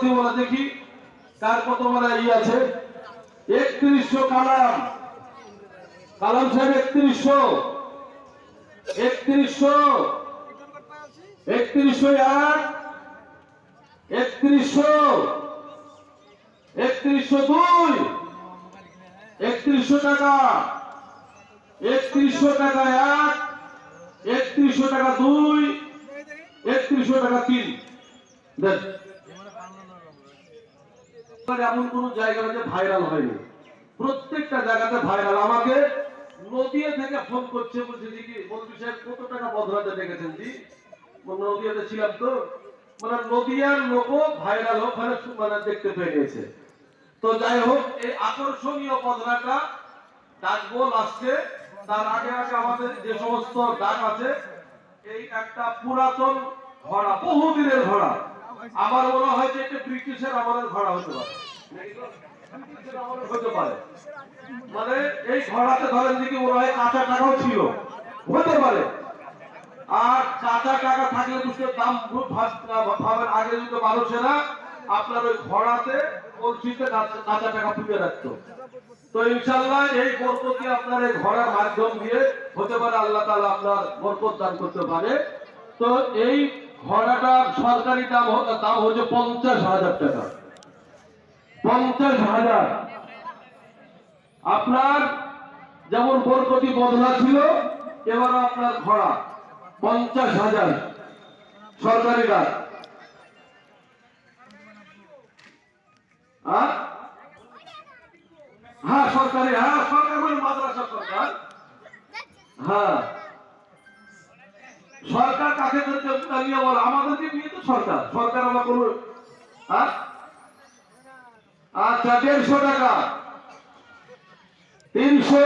দিব না, দেখি কার কত মানে ই আছে। 3100 কালাম, কালাম সাহেব 3100, 3100, 3100 এক, 3100, 3100 দুই, 3100 টাকা, 3100 টাকা এক, 3100 টাকা দুই, 3100 টাকা তিন। দেন এমন কোন জায়গাতে ভাইরাল হয়নি, প্রত্যেকটা জায়গাতে ভাইরাল। আমাকে নদিয়া থেকে ফোন করছে, বলছে যে কি মন্ত্রী সাহেব কত টাকা বদলাতে দেখেছেন? জি নদিয়াতে ছিলাম তো, মানে নদিয়ার লোকও ভাইরাল ওখানে মানে দেখতে পেয়ে গেছে। তো যাই হোক, এই আকর্ষণীয় বদলাটা ডাকবো লাস্টে। তার আগে আগে আমাদের যে সমস্ত ডাক আছে, এই একটা পুরাতন ঘোড়া, বহুদিনের ঘোড়া, আমার মনে হয় যে এটা ব্রিটিশের আমাদের ঘোড়া হতে পারে, হতে পারে। মানে এই ঘোড়াতে ধরেন দিকে মনে হয় কাঁচা টাকাও ছিল, হতে পারে। আর কাঁচা টাকা থাকলে বুঝতে দাম ভাবেন, আগে যদি মানুষেরা আপনার ওই ঘোড়াতে কলসিতে কাঁচা টাকা পুঁতে রাখতো। তো ইনশাল্লাহ এই বরকতি আপনার এই ঘোড়ার মাধ্যম দিয়ে হতে পারে, আল্লাহ তাআলা আপনার বরকত দান করতে পারে। তো এই ঘোড়াটার সরকারি দাম হচ্ছে 50,000 টাকা, 50,000। আপনার যেমন বরকতি বদলা ছিল, এবার আপনার ঘোড়া 50,000 সরকারি দাম। হ্যাঁ সরকারি, হ্যাঁ সরকার মানে মাদ্রাসা সরকার। হ্যাঁ সরকার কাকে নিয়ে বলো, আমাদেরকে নিয়ে তো সরকার, সরকার আমরা কোন। আচ্ছা 150 টাকা, 300,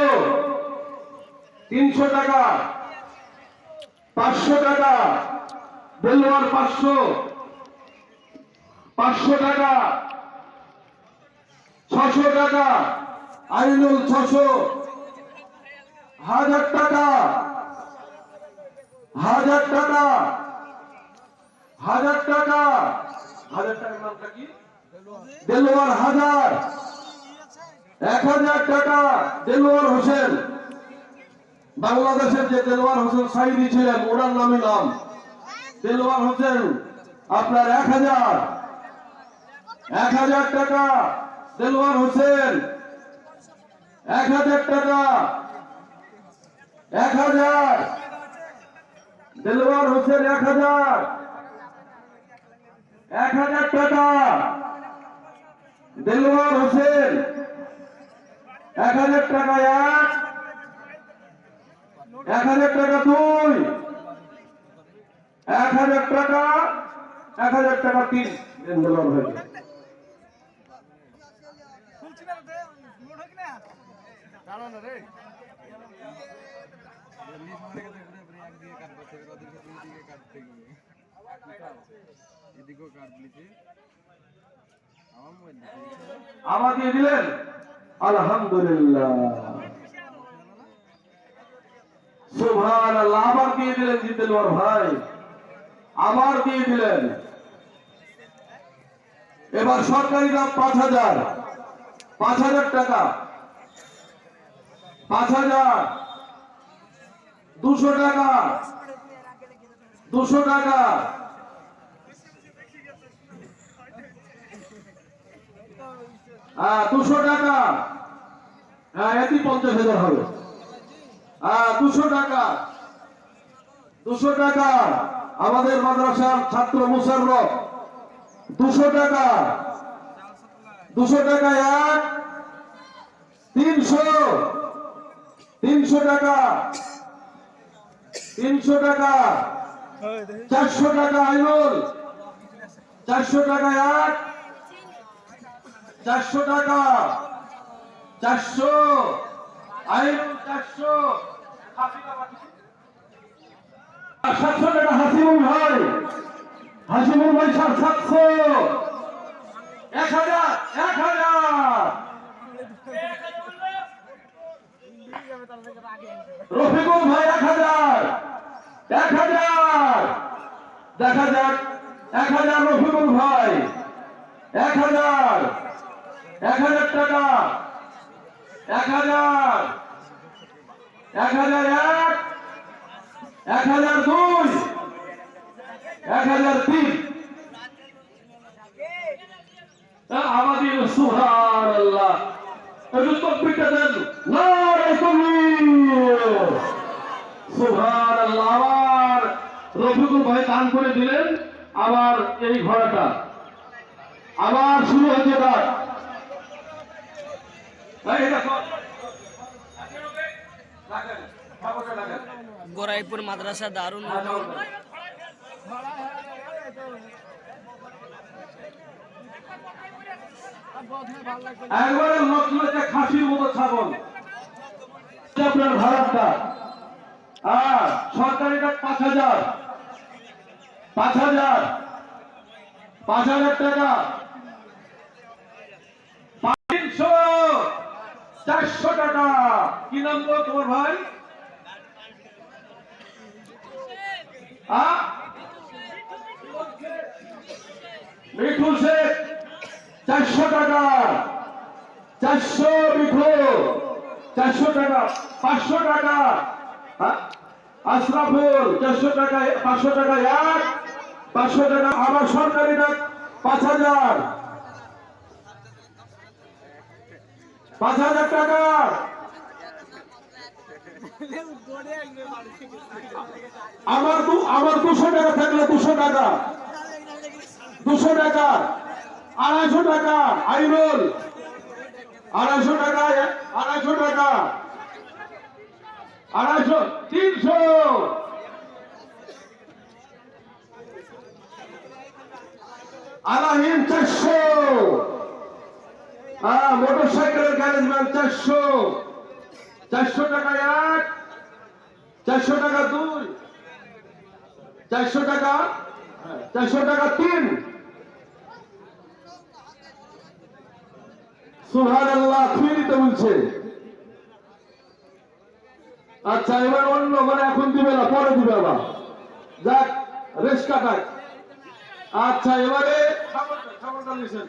300 টাকা, 500 টাকা, দেলোয়ার 500, 500 টাকা, 600 টাকা, আইনুল 600, 1000 টাকা, 1000 টাকা, 1000 টাকা, 1000 টাকার নামটা কি? দেলোয়ার 1000, 1000 টাকা, দেলোয়ার হোসেন, বাংলাদেশের যে দেলোয়ার হোসেন সাইদি ছিলেন, ওনার নামই নাম দেলোয়ার হোসেন। আপনার 1000, 1000 টাকা, দেলোয়ার হোসেন 1000 টাকা, 1000, দেলোয়ার হোসেন 1000, 1000 টাকা, দেলোয়ার হোসেন 1000 টাকা এক, 1000 টাকা দুই, 1000 টাকা, 1000 টাকা তিন। দেলোয়ার হোসেন আবার দিয়ে দিলেন, আলহামদুলিল্লাহ, সুবহানাল্লাহ। আবার দিয়ে দিলেন জিতেলওয়ার ভাই, আবার দিয়ে দিলেন। এবার সরকারি দাম 5,000, 5,000 টাকা, 5,000, 200 টাকা, 200 টাকা, 200 টাকা, হ্যাঁ এটি 50,000 হবে। 200 টাকা, 200 টাকা, আমাদের মাদ্রাসার ছাত্র মুশাররফ 200 টাকা, 200 টাকা এক, 300, 300 টাকা, 300 টাকা, 400 টাকা আইনুল, 400 টাকা এক, 400 টাকা, 400 আইনুল, 400, 700 টাকা হাসিমুল ভাই, হাসিমুল ভাই 700, 1000, 1000, রফিকুল ভাই 1000, 1000, দেখা যাক 1000 রফিকুল ভাই, 1000, 1000 টাকা, 1000, 1001, 1002, 1003। আমাদের সুবহানাল্লাহ, একটু তাকবীরটা দেন, নারে তাকবীর, সুবহানাল্লাহ। আবার রফিকুল ভাই দান করে দিলেন আবার এই ঘোড়াটা, আবার শুরু হচ্ছে তার। গোরাইপুর মাদ্রাসা দারুল উলুম। একবারে মতলবে খাসির মতো ছাগল। আপনার ভাড়াটা সরকারিটা 5000, 5000, 5000 টাকা, 300, 400 টাকা। কি নাম গো তোমার ভাই? মিঠু শেখ, 400 টাকা, 400 মিঠু, 400 টাকা, 500 টাকা। আশরাফুল 400 টাকা, 500 টাকা এক, 500 টাকা। আবার সরকারিটা 5000, 5000 টাকা। আমার 200 টাকা থাকলে 200 টাকা, 200 টাকা, 250 টাকা। আইনুল 250 টাকা, 250 টাকা, 250, 300। আলাহিন 400, মোটরসাইকেলের গ্যারেজম্যান 400, 400 টাকা এক, 400 টাকা দুই, 400 টাকা, 400 টাকা তিন। সুবহানাল্লাহ, ফিরে দিতে বলছে। আচ্ছা, এবার অন্য মানে এখন দিবে না, পরে দিবে আবার, যাক রেস্ট কাটায়। আচ্ছা, এবারে খাবারটা নিয়েছেন।